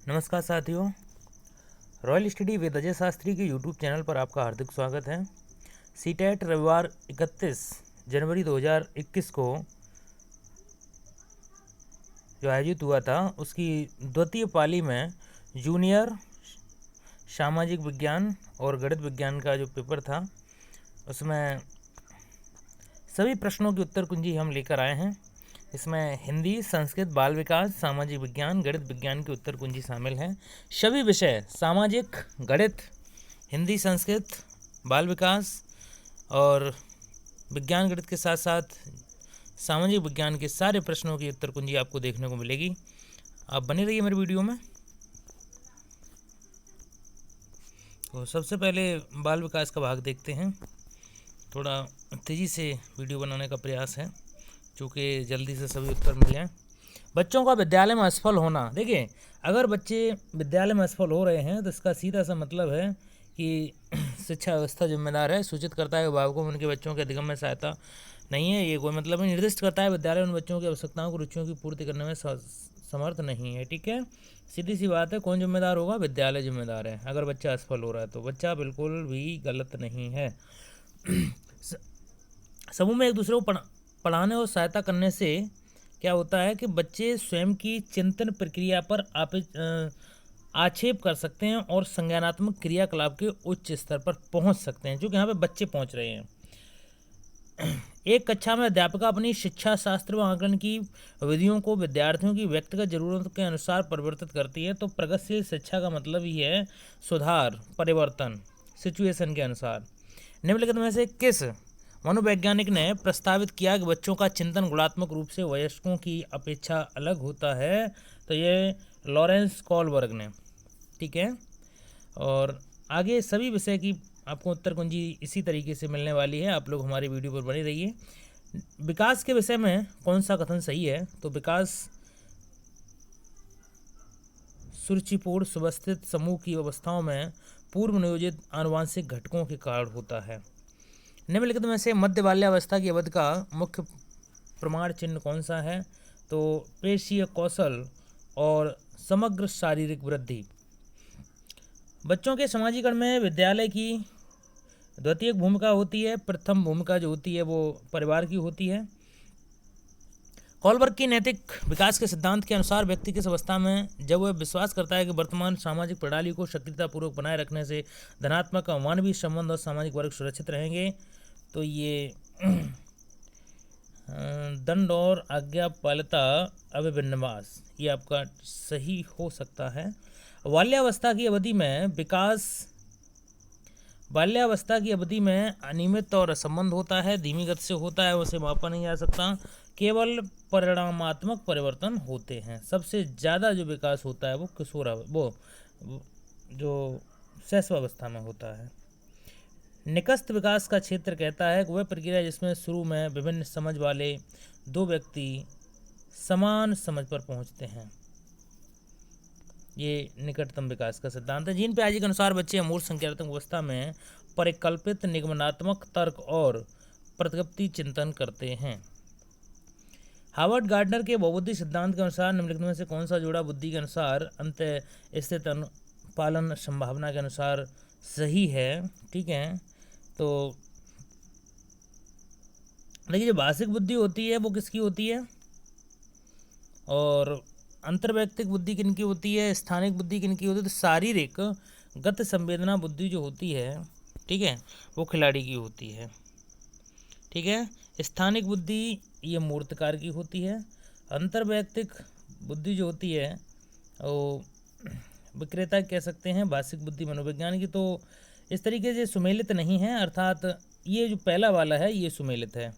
नमस्कार साथियों, royal study with Ajay Shastri के यूट्यूब चैनल पर आपका हार्दिक स्वागत है। सीटेट रविवार 31 जनवरी 2021 को जो आयोजित हुआ था उसकी द्वितीय पाली में जूनियर सामाजिक विज्ञान और गणित विज्ञान का जो पेपर था उसमें सभी प्रश्नों की उत्तर कुंजी हम लेकर आए हैं। इसमें हिंदी, संस्कृत, बाल विकास, सामाजिक विज्ञान, गणित विज्ञान की उत्तर कुंजी शामिल हैं। सभी विषय सामाजिक, गणित, हिंदी, संस्कृत, बाल विकास और विज्ञान गणित के साथ साथ सामाजिक विज्ञान के सारे प्रश्नों की उत्तर कुंजी आपको देखने को मिलेगी। आप बने रहिए मेरे वीडियो में। तो सबसे पहले बाल विकास का भाग देखते हैं। थोड़ा तेज़ी से वीडियो बनाने का प्रयास है क्योंकि जल्दी से सभी उत्तर मिल जाएँ। बच्चों का विद्यालय में असफल होना। देखिए, अगर बच्चे विद्यालय में असफल हो रहे हैं तो इसका सीधा सा मतलब है कि शिक्षा व्यवस्था जिम्मेदार है। सूचित करता है कि अभिभावकों में उनके बच्चों के अधिगम में सहायता नहीं है। ये कोई मतलब नहीं। निर्दिष्ट करता है विद्यालय उन बच्चों की आवश्यकताओं को, रुचियों की पूर्ति करने में समर्थ नहीं है। ठीक है, सीधी सी बात है। कौन जिम्मेदार होगा? विद्यालय जिम्मेदार है। अगर बच्चा असफल हो रहा है तो बच्चा बिल्कुल भी गलत नहीं है। समूह में एक दूसरे को पढ़ाने और सहायता करने से क्या होता है कि बच्चे स्वयं की चिंतन प्रक्रिया पर आक्षेप कर सकते हैं और संज्ञानात्मक क्रियाकलाप के उच्च स्तर पर पहुंच सकते हैं, जो कि यहाँ पे बच्चे पहुंच रहे हैं। एक कक्षा में अध्यापिका अपनी शिक्षा शास्त्र व आकलन की विधियों को विद्यार्थियों की व्यक्तिगत जरूरतों के अनुसार परिवर्तित करती है। तो प्रगतिशील शिक्षा का मतलब ही है सुधार, परिवर्तन, सिचुएशन के अनुसार। निम्नलिखित में से किस मनोवैज्ञानिक ने प्रस्तावित किया कि बच्चों का चिंतन गुणात्मक रूप से वयस्कों की अपेक्षा अलग होता है? तो ये लॉरेंस कोलबर्ग ने। ठीक है, और आगे सभी विषय की आपको उत्तर कुंजी इसी तरीके से मिलने वाली है। आप लोग हमारी वीडियो पर बने रहिए। विकास के विषय में कौन सा कथन सही है? तो विकास सुरुचिपूर्ण सुव्यवस्थित समूह की अवस्थाओं में पूर्व नियोजित आनुवांशिक घटकों के कारण होता है। निम्नलिखित में से मध्य बाल्यावस्था की अवधि का मुख्य प्रमाण चिन्ह कौन सा है? तो पेशीय कौशल और समग्र शारीरिक वृद्धि। बच्चों के समाजीकरण में विद्यालय की द्वितीयक भूमिका होती है। प्रथम भूमिका जो होती है वो परिवार की होती है। कोलबर्ग की नैतिक विकास के सिद्धांत के अनुसार व्यक्ति किस अवस्था में जब वह विश्वास करता है कि वर्तमान सामाजिक प्रणाली को सक्रियतापूर्वक बनाए रखने से धनात्मक मानवीय संबंध और सामाजिक वर्ग सुरक्षित रहेंगे? तो ये दंड और आज्ञापालिता अभिविन्यास, ये आपका सही हो सकता है। बाल्यावस्था की अवधि में विकास, बाल्यावस्था की अवधि में अनियमित और असंबंध होता है, धीमी गति से होता है, उसे मापा नहीं जा सकता। केवल परिणामात्मक परिवर्तन होते हैं। सबसे ज़्यादा जो विकास होता है वो वो जो शैशवावस्था में होता है। निकस्त विकास का क्षेत्र कहता है कि वह प्रक्रिया जिसमें शुरू में विभिन्न समझ वाले दो व्यक्ति समान समझ पर पहुंचते हैं, ये निकटतम विकास का सिद्धांत है। जीन पियाजे के अनुसार बच्चे अमूर्त संज्ञानात्मक अवस्था में परिकल्पित निगमनात्मक तर्क और प्रतिगप्ति चिंतन करते हैं। हार्वर्ड गार्डनर के बहुबुद्धि सिद्धांत के अनुसार निम्नलिखित में से कौन सा जोड़ा बुद्धि के अनुसार अंत स्थित अनुपालन संभावना के अनुसार सही है? ठीक है, तो देखिए, जो भाषिक बुद्धि होती है वो किसकी होती है, और अंतर्वैयक्तिक बुद्धि किनकी होती है, स्थानिक बुद्धि किनकी होती है? तो शारीरिक गत संवेदना बुद्धि जो होती है, ठीक है, वो खिलाड़ी की होती है। ठीक है, स्थानिक बुद्धि ये मूर्तकार की होती है। अंतर्वैयक्तिक बुद्धि जो होती है वो विक्रेता कह सकते हैं, भाषिक बुद्धि मनोविज्ञान की। तो इस तरीके से सुमेलित नहीं है, अर्थात ये जो पहला वाला है ये सुमेलित है।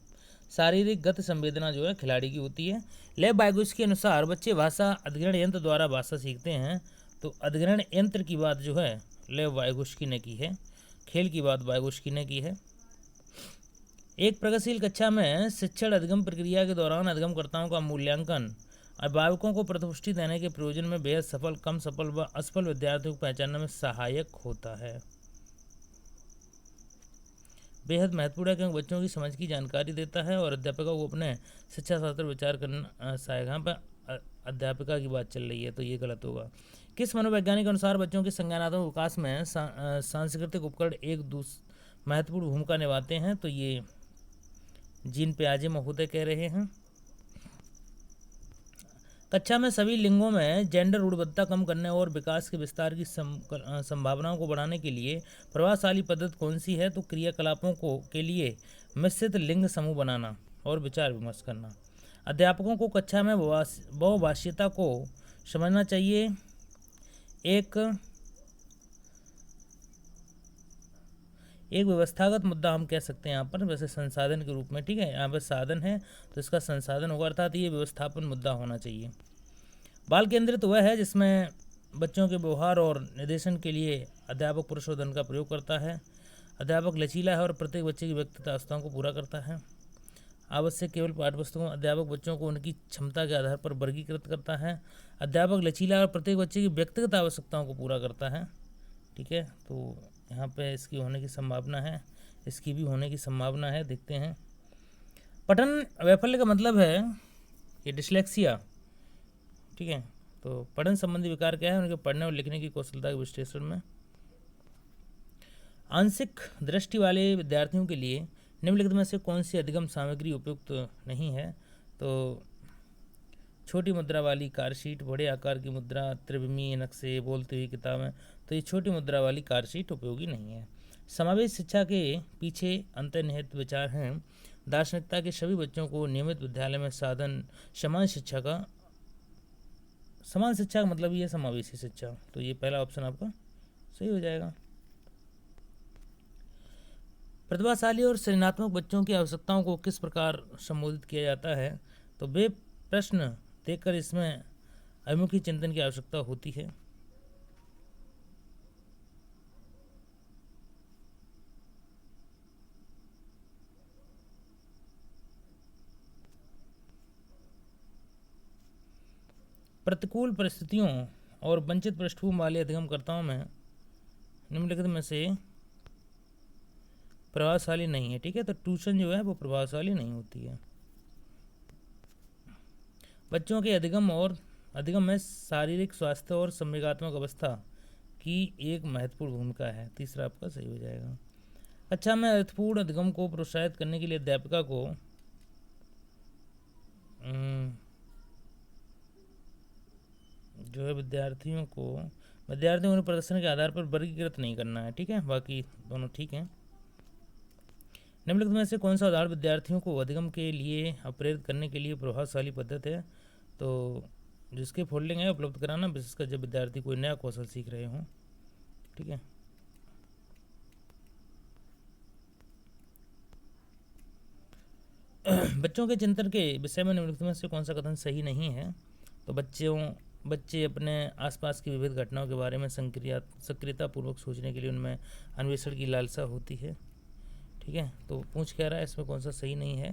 शारीरिक गत संवेदना जो है खिलाड़ी की होती है। लेव वाइगुस्की के अनुसार बच्चे भाषा अधिग्रहण यंत्र द्वारा भाषा सीखते हैं। तो अधिग्रहण यंत्र की बात जो है लेव वाइगुस्की ने की है, खेल की बात वाइगुस्की ने की है। एक प्रगतिशील कक्षा में शिक्षण अधिगम प्रक्रिया के दौरान अधिगमकर्ताओं का मूल्यांकन अभिभावकों को प्रतिपुष्टि देने के प्रयोजन में बेहद सफल, कम सफल व असफल विद्यार्थियों को पहचानने में सहायक होता है। बेहद महत्वपूर्ण है क्योंकि बच्चों की समझ की जानकारी देता है और अध्यापकों को अपने शिक्षा शास्त्र विचार करना सहायक। यहाँ पर अध्यापिका की बात चल रही है, तो ये गलत होगा। किस मनोवैज्ञानिक के अनुसार बच्चों के संज्ञानात्मक विकास में सांस्कृतिक उपकरण एक महत्वपूर्ण भूमिका निभाते हैं? तो ये जीन पियाजे महोदय कह रहे हैं। कक्षा में सभी लिंगों में जेंडर रूढ़िबद्धता कम करने और विकास के विस्तार की संभावनाओं को बढ़ाने के लिए प्रभावशाली पद्धति कौन सी है? तो क्रियाकलापों के लिए मिश्रित लिंग समूह बनाना और विचार विमर्श करना। अध्यापकों को कक्षा में बहुभाषीयता को समझना चाहिए। एक व्यवस्थागत मुद्दा हम कह सकते हैं यहाँ पर, वैसे संसाधन के रूप में, ठीक है, यहाँ पर साधन है तो इसका संसाधन होगा, अर्थात ये व्यवस्थापन मुद्दा होना चाहिए। बाल केंद्रित वह है जिसमें बच्चों के व्यवहार और निर्देशन के लिए अध्यापक पुरुषोधन का प्रयोग करता है। अध्यापक लचीला है और प्रत्येक बच्चे की व्यक्तिगत आवश्यकताओं को पूरा करता है। आवश्यक केवल पाठ्यपुस्तकों में अध्यापक बच्चों को उनकी क्षमता के आधार पर वर्गीकृत करता है। अध्यापक लचीला और प्रत्येक बच्चे की व्यक्तिगत आवश्यकताओं को पूरा करता है, ठीक है, तो यहाँ पे इसकी होने की संभावना है, इसकी भी होने की संभावना है, देखते हैं। पठन वैफल्य का मतलब है ये डिस्लेक्सिया, ठीक है, तो पठन संबंधी विकार क्या है? उनके पढ़ने और लिखने की कौशलता के विश्लेषण में। आंशिक दृष्टि वाले विद्यार्थियों के लिए निम्नलिखित में से कौन सी अधिगम सामग्री उपयुक्त नहीं है? तो छोटी मुद्रा वाली कारशीट, बड़े आकार की मुद्रा, त्रिविमीय नक्शे, बोलती हुई किताबें, तो ये छोटी मुद्रा वाली कारशीट उपयोगी नहीं है। समावेश शिक्षा के पीछे अंतर्निहित विचार हैं दार्शनिकता के सभी बच्चों को नियमित विद्यालय में समान शिक्षा का मतलब ये समावेशी शिक्षा, तो ये पहला ऑप्शन आपका सही हो जाएगा। प्रतिभाशाली और सृजनात्मक बच्चों की आवश्यकताओं को किस प्रकार संबोधित किया जाता है? तो वे प्रश्न देखकर इसमें अभिमुखी चिंतन की आवश्यकता होती है। प्रतिकूल परिस्थितियों और वंचित पृष्ठभूमि वाले अधिगमकर्ताओं में निम्नलिखित में से प्रभावशाली नहीं है, ठीक है, तो ट्यूशन जो है वो प्रभावशाली नहीं होती है। बच्चों के अधिगम में शारीरिक स्वास्थ्य और संवेगात्मक अवस्था की एक महत्वपूर्ण भूमिका है, तीसरा आपका सही हो जाएगा। अच्छा, मैं अर्थपूर्ण अधिगम को प्रोत्साहित करने के लिए अध्यापिका को जो है विद्यार्थियों को प्रदर्शन के आधार पर वर्गीकृत नहीं करना है, ठीक है, बाकी दोनों ठीक हैं। निम्नलिखित में से कौन सा उदाहरण विद्यार्थियों को अधिगम के लिए प्रेरित करने के लिए प्रभावशाली पद्धति है? तो जिसके फोल्डिंग है उपलब्ध कराना, विशेषकर जब विद्यार्थी कोई नया कौशल सीख रहे हों, ठीक है। बच्चों के चिंतन के विषय में निम्नलिखित में से कौन सा कथन सही नहीं है? तो बच्चे अपने आसपास की विविध घटनाओं के बारे में सक्रियतापूर्वक सोचने के लिए उनमें अन्वेषण की लालसा होती है, ठीक है, तो पूछ कह रहा है इसमें कौन सा सही नहीं है?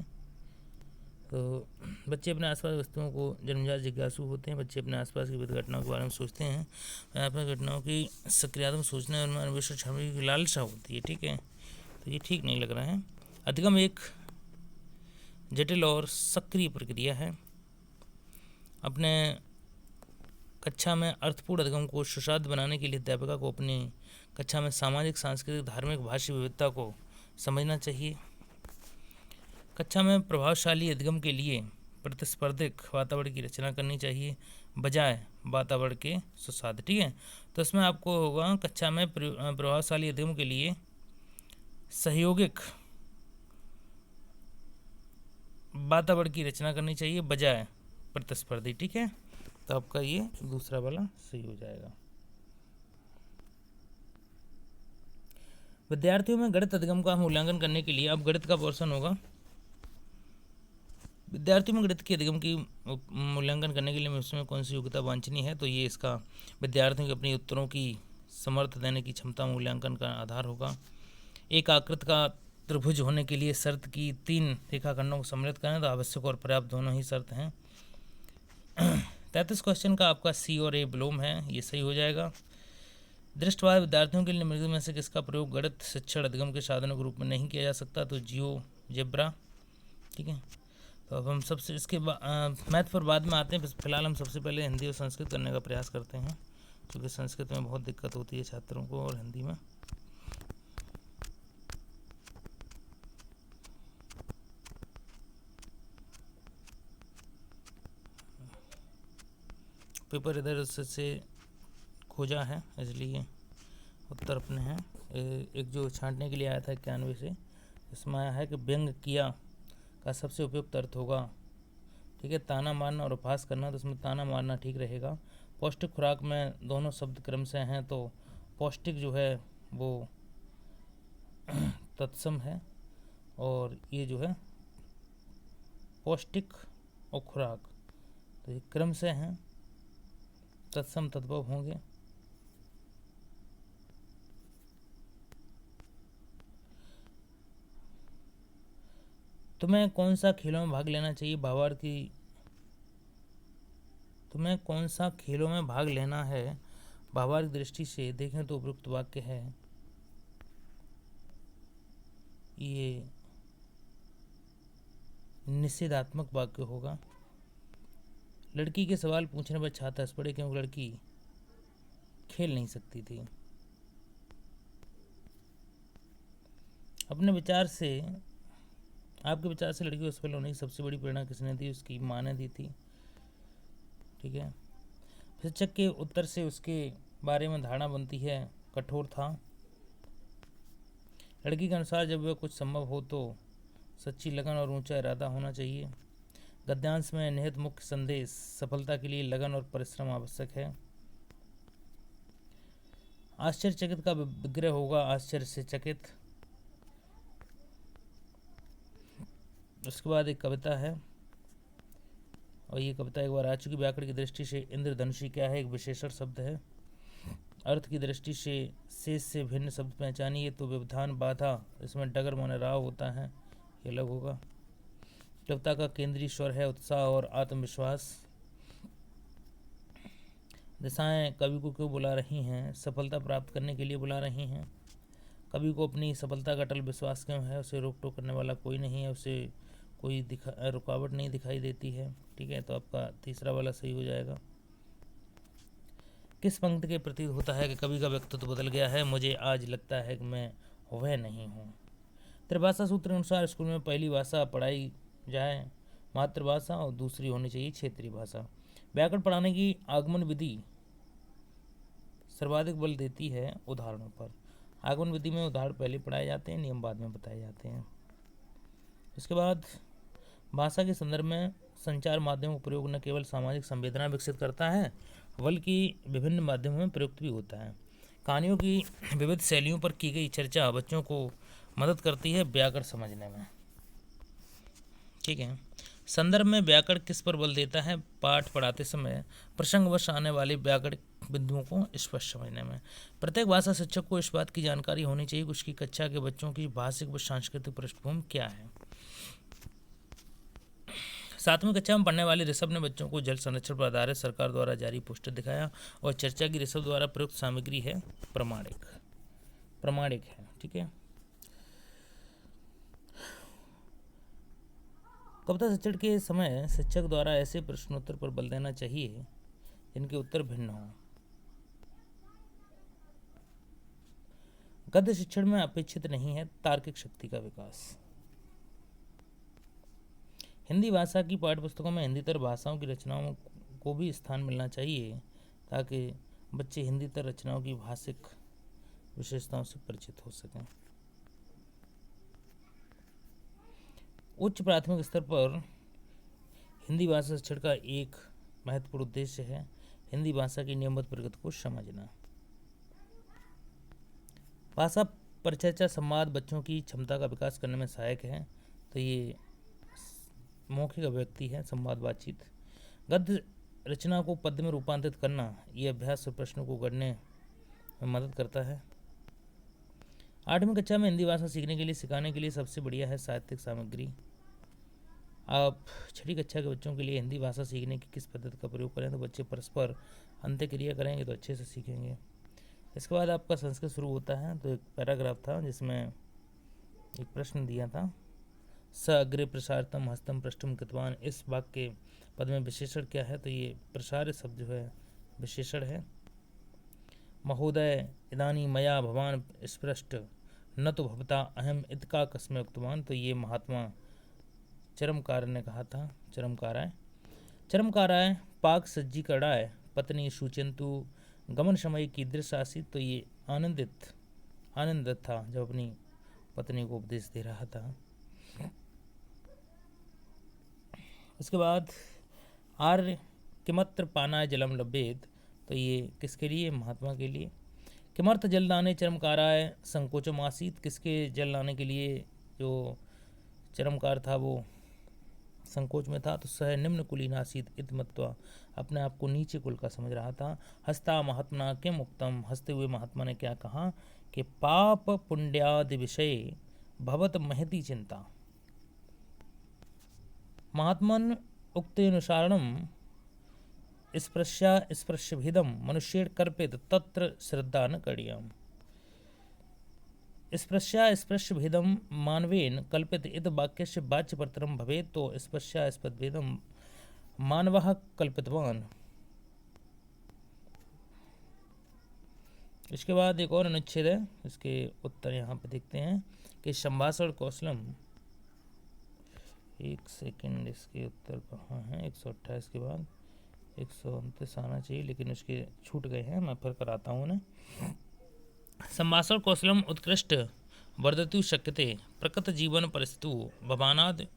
तो बच्चे अपने आसपास वस्तुओं को जन्मजात जिज्ञासु होते हैं। बच्चे अपने आसपास की विविध घटनाओं के बारे में सोचते हैं, आसपास घटनाओं की सक्रियात्मक सोचने और अन्वेषण क्षमता की लालसा होती है, ठीक है, तो ये ठीक नहीं लग रहा है। अधिगम एक जटिल और सक्रिय प्रक्रिया है। अपने कक्षा में अर्थपूर्ण अधिगम को सुसाध्य बनाने के लिए अध्यापिका को अपनी कक्षा में सामाजिक, सांस्कृतिक, धार्मिक, भाषी विविधता को समझना चाहिए। कक्षा में प्रभावशाली अधिगम के लिए प्रतिस्पर्धिक वातावरण की रचना करनी चाहिए बजाय वातावरण के सुसाध्य, ठीक है, तो इसमें आपको होगा कक्षा में प्रभावशाली अधिगम के लिए सहयोगिक वातावरण की रचना करनी चाहिए बजाय प्रतिस्पर्धी, ठीक है, तो आपका ये दूसरा वाला सही हो जाएगा। विद्यार्थियों में गणित अधिगम का मूल्यांकन करने के लिए अब गणित का पोर्शन होगा। विद्यार्थियों में गणित के अधिगम की मूल्यांकन करने के लिए उसमें कौन सी योग्यता वांछनीय है? तो ये इसका विद्यार्थियों के अपने उत्तरों की समर्थ देने की क्षमता मूल्यांकन का आधार होगा। एक आकृति का त्रिभुज होने के लिए शर्त की 3 रेखाखंडों को सम्मिलित करें, तो आवश्यक और पर्याप्त दोनों ही शर्त हैं। 33 क्वेश्चन का आपका सी और ए विलोम है, ये सही हो जाएगा। दृष्टिबाधित विद्यार्थियों के लिए निम्नलिखित में से किसका प्रयोग गणित शिक्षण अधिगम के साधनों के रूप में नहीं किया जा सकता? तो जियोजेब्रा, ठीक है, तो अब हम सबसे इसके मैथ पर बाद में आते हैं, बस फिलहाल हम सबसे पहले हिंदी और संस्कृत करने का प्रयास करते हैं, क्योंकि संस्कृत में बहुत दिक्कत होती है छात्रों को और हिंदी में। पेपर इधर से खोजा है, इसलिए उत्तर अपने हैं। एक जो छांटने के लिए आया था 91 से, इसमें आया है कि व्यंग किया का सबसे उपयुक्त अर्थ होगा, ठीक है, ताना मारना और उपहास करना, तो इसमें ताना मारना ठीक रहेगा। पौष्टिक खुराक में दोनों शब्द क्रम से हैं, तो पौष्टिक जो है वो तत्सम है, और ये जो है पौष्टिक और खुराक तो ये क्रम से हैं, तत्सम तद्भव होंगे। तुम्हें कौन सा खेलों में भाग लेना चाहिए, भावार्थ की तुम्हें कौन सा खेलों में भाग लेना है, भावार्थ दृष्टि से देखें तो उपयुक्त वाक्य है ये निषेधात्मक वाक्य होगा। लड़की के सवाल पूछने पर छात्र हंस पड़े क्योंकि लड़की खेल नहीं सकती थी। अपने विचार से आपके विचार से लड़की को सफल होने की सबसे बड़ी प्रेरणा किसने दी, उसकी माँ ने दी थी, ठीक है। शिक्षक के उत्तर से उसके बारे में धारणा बनती है कठोर था। लड़की के अनुसार जब वह कुछ संभव हो तो सच्ची लगन और ऊंचा इरादा होना चाहिए। गद्यांश में निहित मुख्य संदेश सफलता के लिए लगन और परिश्रम आवश्यक है। आश्चर्यचकित का विग्रह होगा आश्चर्य से चकित। उसके बाद एक कविता है, और ये कविता एक बार आ चुकी। व्याकरण की दृष्टि से इंद्रधनुषी क्या है, एक विशेषण शब्द है। अर्थ की दृष्टि से शेष से भिन्न शब्द पहचानिए तो व्यवधान बाधा, इसमें डगर माने राव होता है, ये अलग होगा। कविता का केंद्रीय स्वर है उत्साह और आत्मविश्वास। दिशाएं कवि को क्यों बुला रही हैं, सफलता प्राप्त करने के लिए बुला रही हैं। कवि को अपनी सफलता का अटल विश्वास क्यों है, उसे रोक टोक करने वाला कोई नहीं है, उसे कोई रुकावट नहीं दिखाई देती है, ठीक है। तो आपका तीसरा वाला सही हो जाएगा। किस पंक्ति के प्रतीत होता है कि कवि का व्यक्तित्व बदल गया है, मुझे आज लगता है कि मैं वह नहीं हूँ। त्रिभाषा सूत्र के अनुसार स्कूल में पहली भाषा पढ़ाई जाए मातृभाषा और दूसरी होनी चाहिए क्षेत्रीय भाषा। व्याकरण पढ़ाने की आगमन विधि सर्वाधिक बल देती है उदाहरणों पर। आगमन विधि में उदाहरण पहले पढ़ाए जाते हैं, नियम बाद में बताए जाते हैं। इसके बाद भाषा के संदर्भ में संचार माध्यमों का प्रयोग न केवल सामाजिक संवेदना विकसित करता है बल्कि विभिन्न माध्यमों में प्रयुक्त भी होता है। कहानियों की विविध शैलियों पर की गई चर्चा बच्चों को मदद करती है व्याकरण समझने में, ठीक है। संदर्भ में व्याकरण किस पर बल देता है, पाठ पढ़ाते समय प्रसंगवश आने वाले व्याकरण बिंदुओं को स्पष्ट समझने में। प्रत्येक भाषा शिक्षक को इस बात की जानकारी होनी चाहिए कि उसकी कक्षा के बच्चों की भाषिक व सांस्कृतिक पृष्ठभूमि क्या है। 7वीं कक्षा में पढ़ने वाले ऋषभ ने बच्चों को जल संरक्षण पर आधारित सरकार द्वारा जारी पोस्टर दिखाया और चर्चा की ऋषभ द्वारा प्रयुक्त सामग्री है प्रमाणिक है, ठीक है। कविता शिक्षण के समय शिक्षक द्वारा ऐसे प्रश्नोत्तर पर बल देना चाहिए जिनके उत्तर भिन्न हों। गद्य शिक्षण में अपेक्षित नहीं है तार्किक शक्ति का विकास। हिंदी भाषा की पाठ्यपुस्तकों में हिंदीतर भाषाओं की रचनाओं को भी स्थान मिलना चाहिए ताकि बच्चे हिंदीतर रचनाओं की भाषिक विशेषताओं से परिचित हो सकें। उच्च प्राथमिक स्तर पर हिंदी भाषा शिक्षण का एक महत्वपूर्ण उद्देश्य है हिंदी भाषा की नियमित प्रगति को समझना। भाषा परिचर्चा संवाद बच्चों की क्षमता का विकास करने में सहायक है, तो ये मौखिक अभिव्यक्ति है, संवाद बातचीत। गद्य रचना को पद्य में रूपांतरित करना, ये अभ्यास और प्रश्नों को गढ़ने में मदद करता है। 8वीं कक्षा में हिंदी भाषा सीखने के लिए सिखाने के लिए सबसे बढ़िया है साहित्यिक सामग्री। आप 6वीं कक्षा के बच्चों के लिए हिंदी भाषा सीखने की किस पद्धति का प्रयोग करें तो बच्चे परस्पर अंत्यक्रिया करेंगे तो अच्छे से सीखेंगे। इसके बाद आपका संस्कृत शुरू होता है, तो एक पैराग्राफ था जिसमें एक प्रश्न दिया था, स अग्रे प्रसारतम हस्तम पृष्ठम कृतवान, इस वाक्य के पद में विशेषण क्या है? तो ये प्रसार्य शब्द जो है विशेषण है। महोदय इदानी मया भवान स्पृष्ट न तो भवता अहम इतका कस्मे उक्तवान, तो ये महात्मा चरमकार ने कहा था। चरमकाराय पाक सज्जीकरणाय पत्नी शुचिंतु गमन समय कीदृश आसीत, तो ये आनंदित था जब अपनी पत्नी को उपदेश दे रहा था। उसके बाद आर्य किमत्र पानाय जलम लभेत, तो ये किसके लिए? महात्मा के लिए। किमर्थ जल दाने चरमकाराय संकोचम आसीत, किसके जल लाने के लिए जो चरमकार था वो संकोच में था। तो सह निम्न कुलीन आसीत इत मत्वा, अपने आप को नीचे कुल का समझ रहा था। हस्ता महात्मा किम उक्तम, हंसते हुए महात्मा ने क्या कहा कि पाप पुण्यादि विषय भवत महती चिंता। महात्मन उक्तेनुसारणम स्पृश्यभेदम मनुष्येण कल्पेत तत्र श्रद्धा न करणीयम्। स्पृश्यभेदम मानवेन कल्पित इद वाक्यस्य वाच्यपरतरम भवेत्, तो स्पृश्यभेदम मानवः कल्पितवान। इसके बाद एक और अनुच्छेद है, इसके उत्तर यहाँ पे देखते हैं कि संभाषण कौशलम, एक सेकंड, इसके उत्तर कहाँ हैं? 128 के बाद 129 आना चाहिए, लेकिन उसके छूट गए हैं, मैं फिर कराता हूँ उन्हें। संभाषण कौशलम उत्कृष्ट वर्धतु शक्यते प्रकृत जीवन परिस्थितु भवानाद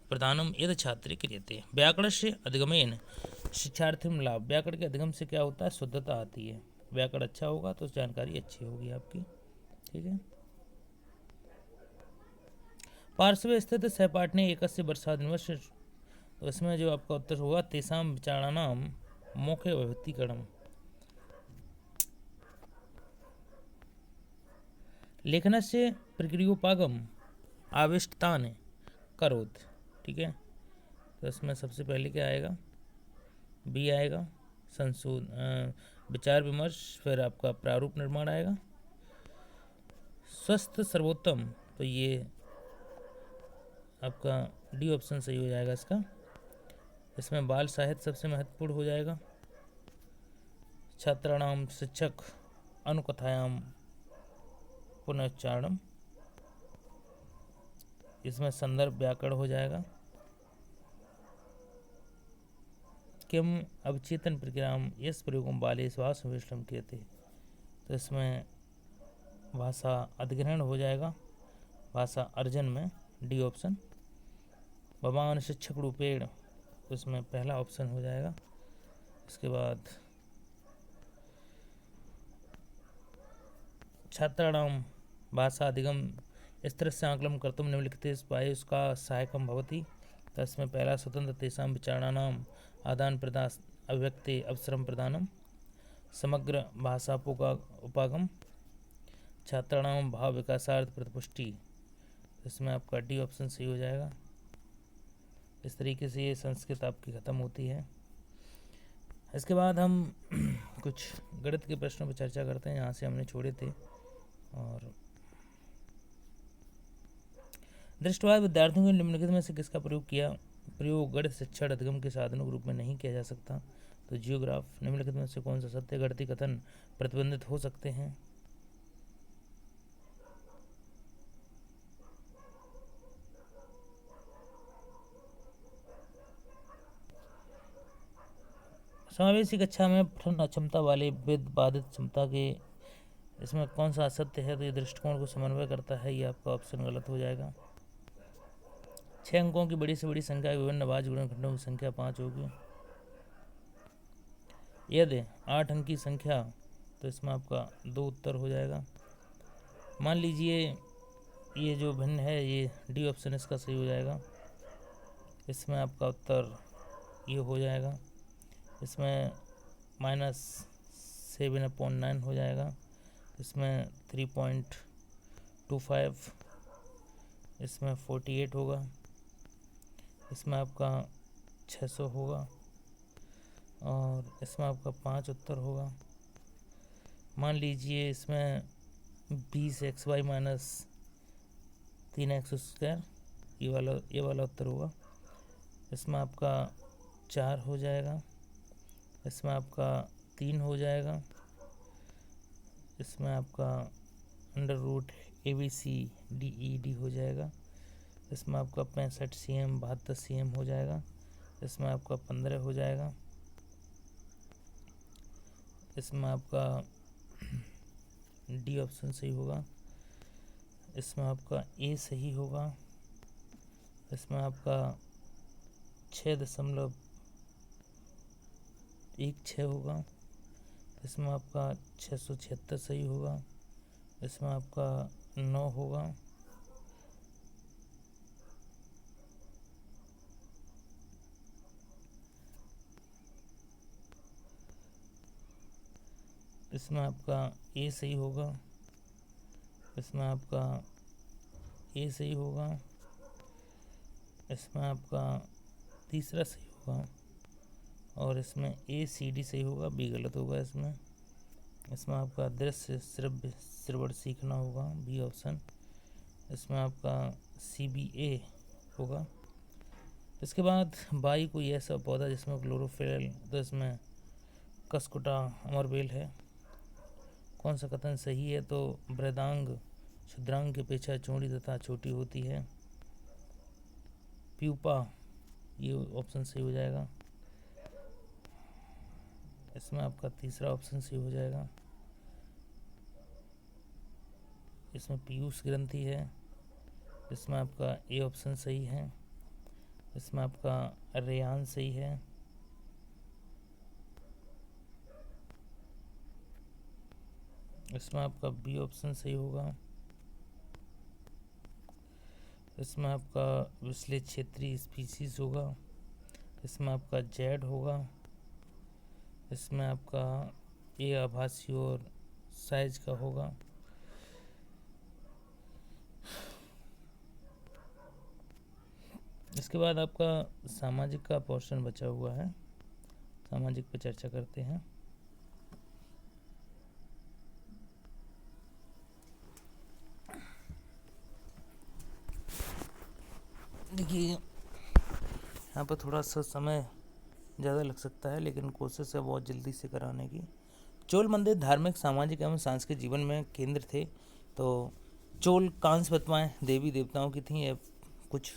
प्रधानम यद छात्र क्रियते। व्याकरण से अधिगमेन शिक्षार्थिम लाभ, व्याकरण के अधिगम से क्या होता है? शुद्धता आती है। व्याकरण अच्छा होगा तो जानकारी अच्छी होगी आपकी, ठीक है। पार्श्व स्थित सहपाठने एकस्य वर्षादिनवश, तो इसमें जो आपका उत्तर होगा तेसाम विचाराणाम मोखे विभक्तिकरणम। लेखनस्य प्रक्रियोपागम आविष्टान करोत, ठीक है। तो इसमें सबसे पहले क्या आएगा? बी आएगा, विचार विमर्श, फिर आपका प्रारूप निर्माण आएगा। स्वस्थ सर्वोत्तम, तो ये आपका डी ऑप्शन सही हो जाएगा इसका। इसमें बाल साहित्य सबसे महत्वपूर्ण हो जाएगा। छात्राणाम शिक्षक अनुकथायाम पुनश्चारणम, इसमें संदर्भ व्याकरण हो जाएगा। किम अवचेतन प्रक्रियाम यस प्रयोगम बाले श्वास विश्रम कहते, तो इसमें भाषा अधिग्रहण हो जाएगा, भाषा अर्जन में डी ऑप्शन। भगवान शिक्षक रूपेण, तो इसमें पहला ऑप्शन हो जाएगा। इसके बाद छात्राणाम भाषा अधिगम इस तरह से आकलन कर्तुम निम्नलिखित पाए उसका सहायकम भवति, तो इसमें पहला स्वतंत्र तेषां विचाराणाम आदान प्रदान अभिव्यक्ति अवसरम प्रदानम। समग्र भाषा उपागम, छात्राणाम भाव विकासार्थ प्रतिपुष्टि, इसमें आपका डी ऑप्शन सही हो जाएगा। इस तरीके से ये संस्कृत आपकी ख़त्म होती है। इसके बाद हम कुछ गणित के प्रश्नों पर चर्चा करते हैं, यहाँ से हमने छोड़े थे। और दृष्टवाद विद्यार्थियों के निम्नलिखित में से किसका प्रयोग गणित शिक्षण अधिगम के साधनों के रूप में नहीं किया जा सकता? तो जियोग्राफ। निम्नलिखित में से कौन सा सत्य गणितीय कथन प्रतिबंधित हो सकते हैं? समावेशी कक्षा में पठन अक्षमता वाले विद बाधित क्षमता के, इसमें कौन सा असत्य है? तो ये दृष्टिकोण को समन्वय करता है, ये आपका ऑप्शन गलत हो जाएगा। 6 अंकों की बड़ी से बड़ी संख्या के विभिन्न अभाज्य गुणनखंडों की संख्या 5 होगी। यदि 8 अंक की संख्या, तो इसमें आपका 2 उत्तर हो जाएगा। मान लीजिए ये जो भिन्न है, ये डी ऑप्शन इसका सही हो जाएगा। इसमें आपका उत्तर ये हो जाएगा। इसमें -7/9 हो जाएगा। इसमें 3.25, इसमें 48 होगा। इसमें आपका 600 होगा और इसमें आपका 5 उत्तर होगा। मान लीजिए इसमें 20xy - 3x², ये वाला उत्तर होगा। इसमें आपका 4 हो जाएगा, इसमें आपका 3 हो जाएगा, इसमें आपका √ABC/DED हो जाएगा, इसमें आपका 65 cm 72 cm हो जाएगा, इसमें आपका 15 हो जाएगा, इसमें आपका डी ऑप्शन सही होगा, इसमें आपका ए सही होगा, इसमें आपका 6.16 होगा, इसमें आपका 676 सही होगा, इसमें आपका 9 होगा, इसमें आपका ए सही होगा, इसमें आपका ए सही होगा, इसमें आपका तीसरा सही होगा, और इसमें ACD सही होगा, बी गलत होगा। इसमें आपका दृश्य श्रवण सीखना होगा, बी ऑप्शन। इसमें आपका CBA होगा। इसके बाद बाई कोई ऐसा पौधा जिसमें क्लोरोफिल, तो इसमें कसकुटा अमरबेल है। कौन सा कथन सही है? तो बृहदांग क्षुद्रांग की अपेक्षा चौड़ी तथा छोटी होती है, प्यूपा, ये ऑप्शन सही हो जाएगा। इसमें आपका तीसरा ऑप्शन सही हो जाएगा। इसमें पीयूष ग्रंथि है, इसमें आपका ए ऑप्शन सही है। इसमें आपका रेयान सही है। इसमें आपका बी ऑप्शन सही होगा। इसमें आपका विश्लेष क्षेत्रीय स्पीसीज होगा। इसमें आपका जेड होगा। इसमें आपका ए आभासी और साइज का होगा। इसके बाद आपका सामाजिक का पोर्शन बचा हुआ है, सामाजिक पे चर्चा करते हैं। देखिए यहाँ पर थोड़ा सा समय ज़्यादा लग सकता है, लेकिन कोशिश है बहुत जल्दी से कराने की। चोल मंदिर धार्मिक, सामाजिक एवं सांस्कृतिक जीवन में केंद्र थे। तो चोल कांस्य प्रतिमाएँ देवी देवताओं की थीं, या कुछ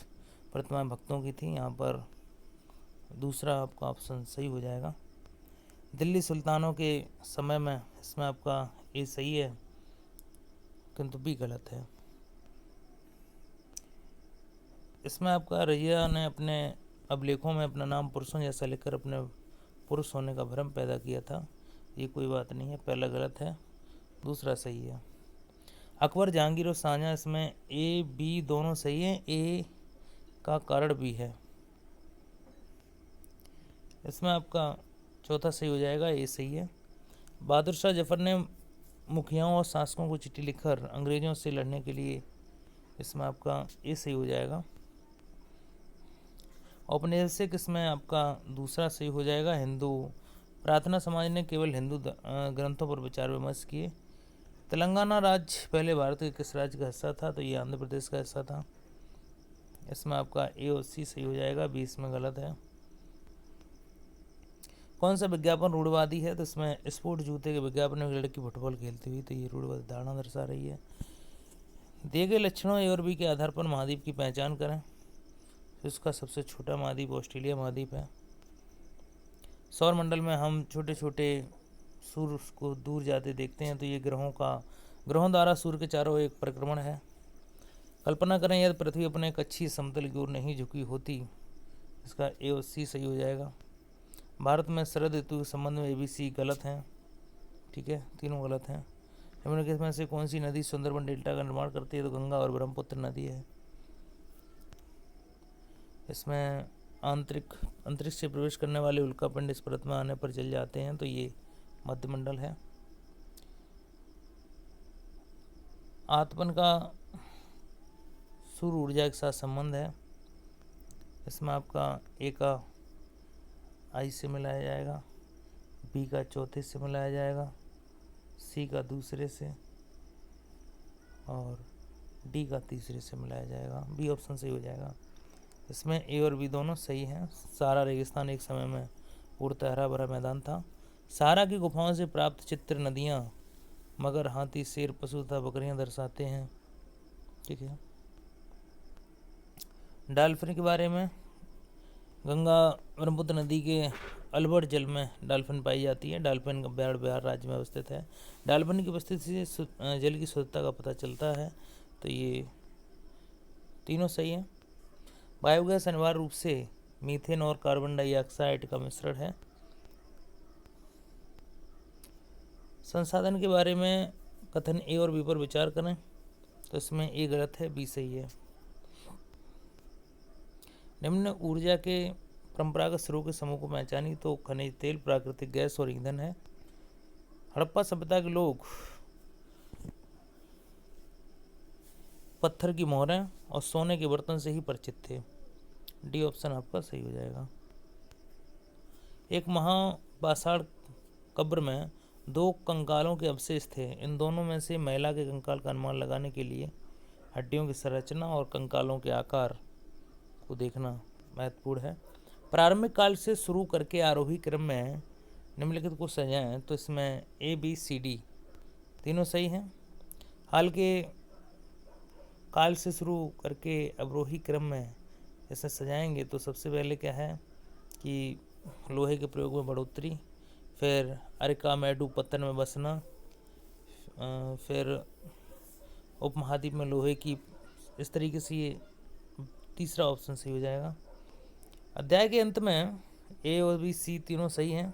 प्रतिमाएँ भक्तों की थीं। यहाँ पर दूसरा आपका ऑप्शन सही हो जाएगा। दिल्ली सुल्तानों के समय में, इसमें आपका ए सही है, किंतु बी गलत है। इसमें आपका रजिया ने अपने अभिलेखों में अपना नाम पुरुषों जैसा लिखकर अपने पुरुष होने का भ्रम पैदा किया था। ये कोई बात नहीं है, पहला गलत है, दूसरा सही है। अकबर, जहांगीर और शाहजहां, इसमें ए बी दोनों सही है, ए का कारण भी है। इसमें आपका चौथा सही हो जाएगा, ए सही है। बहादुर शाह जफर ने मुखियाओं और शासकों को चिट्ठी लिखकर अंग्रेजों से लड़ने के लिए, इसमें आपका ए सही हो जाएगा। औपनिवेशिक, इसमें आपका दूसरा सही हो जाएगा। हिंदू प्रार्थना समाज ने केवल हिंदू ग्रंथों पर विचार विमर्श किए। तेलंगाना राज्य पहले भारत के किस राज्य का हिस्सा था? तो ये आंध्र प्रदेश का हिस्सा था। इसमें आपका ए और सी सही हो जाएगा, बी इसमें गलत है। कौन सा विज्ञापन रूढ़वादी है? तो इसमें स्पोर्ट जूते के विज्ञापन में लड़की फुटबॉल खेलती हुई, तो ये रूढ़वादी धारणा दर्शा रही है। दिए गए लक्षणों ए और बी के आधार पर महाद्वीप की पहचान करें। तो इसका सबसे छोटा महाद्वीप ऑस्ट्रेलिया महाद्वीप है। सौर मंडल में हम छोटे छोटे सूर्य को दूर जाते देखते हैं, तो ये ग्रहों द्वारा सूर्य के चारों एक परिक्रमण है। कल्पना करें यदि पृथ्वी अपने कक्षीय समतल की ओर नहीं झुकी होती। इसका ए और सी सही हो जाएगा। भारत में शरद ऋतु के संबंध में ABC गलत हैं, ठीक है, तीनों गलत हैं। निम्नलिखित में से कौन सी नदी सुंदरबन डेल्टा का निर्माण करती है? तो गंगा और ब्रह्मपुत्र नदी है। इसमें अंतरिक्ष से प्रवेश करने वाले उल्कापिंड इस परत में आने पर जल जाते हैं, तो ये मध्यमंडल है। आत्मन का सूर्य ऊर्जा के साथ संबंध है। इसमें आपका ए का आई से मिलाया जाएगा, बी का चौथे से मिलाया जाएगा, सी का दूसरे से, और डी का तीसरे से मिलाया जाएगा, बी ऑप्शन सही हो जाएगा। इसमें ए और बी दोनों सही हैं। सारा रेगिस्तान एक समय में पूर्णतः हरा भरा मैदान था। सारा की गुफाओं से प्राप्त चित्र नदियाँ, मगर, हाथी, शेर, पशु तथा बकरियां दर्शाते हैं। ठीक है। डॉल्फिन के बारे में, गंगा ब्रह्मपुत्र नदी के अल्बर्ट जल में डॉल्फिन पाई जाती है। डॉल्फिन बिहार राज्य में अवस्थित है। डॉल्फिन की उपस्थिति से जल की शुद्धता का पता चलता है। तो ये तीनों सही है। बायोगैस अनिवार्य रूप से मीथेन और कार्बन डाइऑक्साइड का मिश्रण है। संसाधन के बारे में कथन ए और बी पर विचार करें। तो इसमें ए गलत है, बी सही है। निम्न ऊर्जा के परंपरागत स्रोतों के समूह को पहचानी। तो खनिज तेल, प्राकृतिक गैस और ईंधन है। हड़प्पा सभ्यता के लोग पत्थर की मोहरें और सोने के बर्तन से ही परिचित थे। डी ऑप्शन आपका सही हो जाएगा। एक महापाषाण कब्र में 2 कंकालों के अवशेष थे। इन दोनों में से महिला के कंकाल का अनुमान लगाने के लिए हड्डियों की संरचना और कंकालों के आकार को देखना महत्वपूर्ण है। प्रारंभिक काल से शुरू करके आरोही क्रम में निम्नलिखित को सजाएं। तो इसमें ए, बी, सी, डी तीनों सही हैं। हाल के काल से शुरू करके अवरोही क्रम में इसे सजाएंगे तो सबसे पहले क्या है कि लोहे के प्रयोग में बढ़ोतरी, फिर अरिकामेडू पत्थर में बसना, फिर उपमहाद्वीप में लोहे की, इस तरीके से ये तीसरा ऑप्शन सही हो जाएगा। अध्याय के अंत में ए और बी, सी तीनों सही हैं।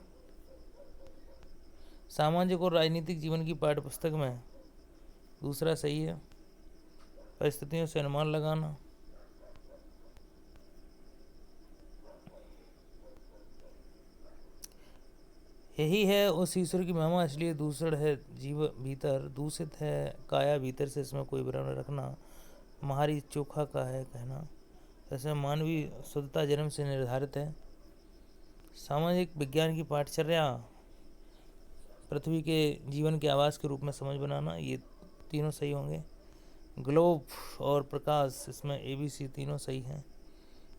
सामाजिक और राजनीतिक जीवन की पाठ्यपुस्तक में दूसरा सही है। परिस्थितियों से अनुमान लगाना, यही है उस ईश्वर की महिमा, इसलिए दूषण है जीव भीतर, दूषित है काया भीतर से, इसमें कोई भ्रम न रखना। महारी चोखा का है कहना। ऐसे मानवीय शुद्धता जन्म से निर्धारित है। सामाजिक विज्ञान की पाठचर्या पृथ्वी के जीवन के आवास के रूप में समझ बनाना, ये तीनों सही होंगे। ग्लोब और प्रकाश, इसमें ए, बी, सी तीनों सही हैं।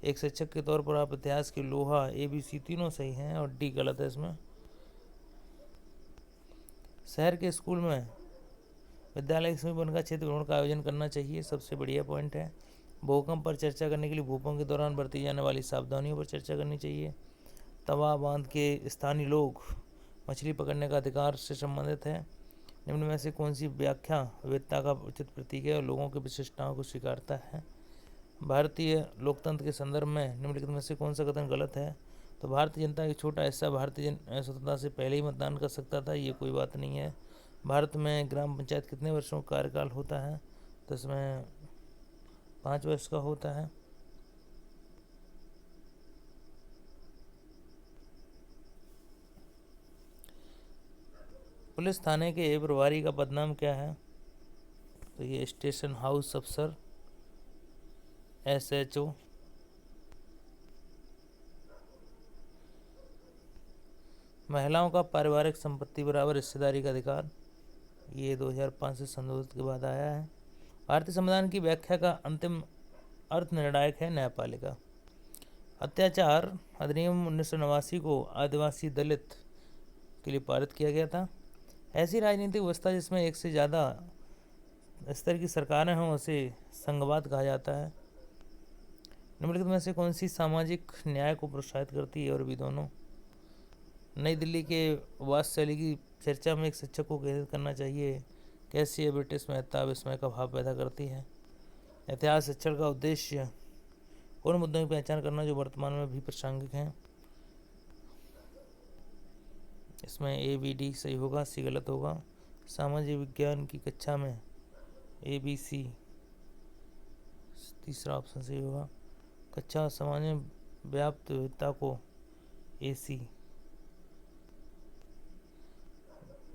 एक शिक्षक के तौर पर आप इतिहास की लोहा, ए, बी, सी तीनों सही हैं और डी गलत है इसमें। शहर के स्कूल में विद्यालय के समीपन का क्षेत्र भ्रमण का आयोजन करना चाहिए, सबसे बढ़िया पॉइंट है। भूकंप पर चर्चा करने के लिए भूकंप के दौरान बरती जाने वाली सावधानियों पर चर्चा करनी चाहिए। तवा बांध के स्थानीय लोग मछली पकड़ने का अधिकार से संबंधित है। निम्न में से कौन सी व्याख्या विविधता का उचित प्रतीक है और लोगों की विशिष्टताओं को स्वीकारता है। भारतीय लोकतंत्र के संदर्भ में निम्नलिखित में से कौन सा कथन गलत है। तो भारतीय जनता का छोटा हिस्सा भारतीय स्वतंत्रता से पहले ही मतदान कर सकता था, ये कोई बात नहीं है। भारत में ग्राम पंचायत कितने वर्षों का कार्यकाल होता है। तो इसमें 5 वर्ष का होता है। पुलिस थाने के प्रभारी का पदनाम क्या है। तो ये स्टेशन हाउस अफसर, SHO। महिलाओं का पारिवारिक संपत्ति बराबर हिस्सेदारी का अधिकार, ये 2005 से संशोधित के बाद आया है। भारतीय संविधान की व्याख्या का अंतिम अर्थ निर्णायक है न्यायपालिका। अत्याचार अधिनियम 1989 को आदिवासी दलित के लिए पारित किया गया था। ऐसी राजनीतिक व्यवस्था जिसमें एक से ज़्यादा स्तर की सरकारें हों उसे संघवाद कहा जाता है। निम्नलिखित में से कौन सी सामाजिक न्याय को प्रोत्साहित करती है और भी दोनों। नई दिल्ली के वास्तुशैली की चर्चा में एक शिक्षक को केंद्रित करना चाहिए। कैसी है ब्रिटिश महत्ता विस्मय का भाव पैदा करती है। इतिहास शिक्षण का उद्देश्य उन मुद्दों की पहचान करना जो वर्तमान में भी प्रासंगिक हैं। इसमें ए, बी, डी सही होगा, सी गलत होगा। सामाजिक विज्ञान की कक्षा में ए, बी, सी तीसरा ऑप्शन सही होगा। कक्षा समाज में व्याप्त विविधता को ए, सी।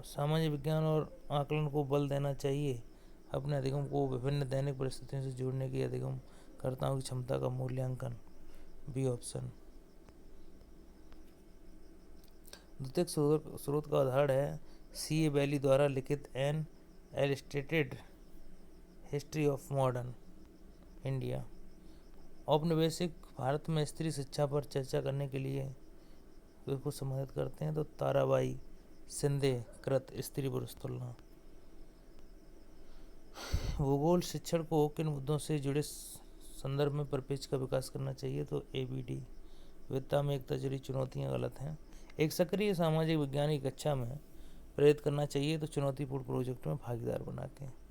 सामाजिक विज्ञान और आकलन को बल देना चाहिए। अपने अधिगम को विभिन्न दैनिक परिस्थितियों से जोड़ने की अधिगमकर्ताओं की क्षमता का मूल्यांकन, बी ऑप्शन। द्वितीयक स्रोत का उदाहरण है सी ए बैली द्वारा लिखित an illustrated history of modern India. औपनिवेशिक भारत में स्त्री शिक्षा पर चर्चा करने के लिए को संबोधित करते हैं तो ताराबाई शिंदे कृत स्त्री पुरुष तुलना। भूगोल शिक्षण को किन मुद्दों से जुड़े संदर्भ में परिप्रेक्ष्य का विकास करना चाहिए तो ABD। विविधता में एकता जुड़ी चुनौतियां गलत हैं। एक सक्रिय सामाजिक विज्ञान की कक्षा में प्रेरित करना चाहिए तो चुनौतीपूर्ण प्रोजेक्ट में भागीदार बना के।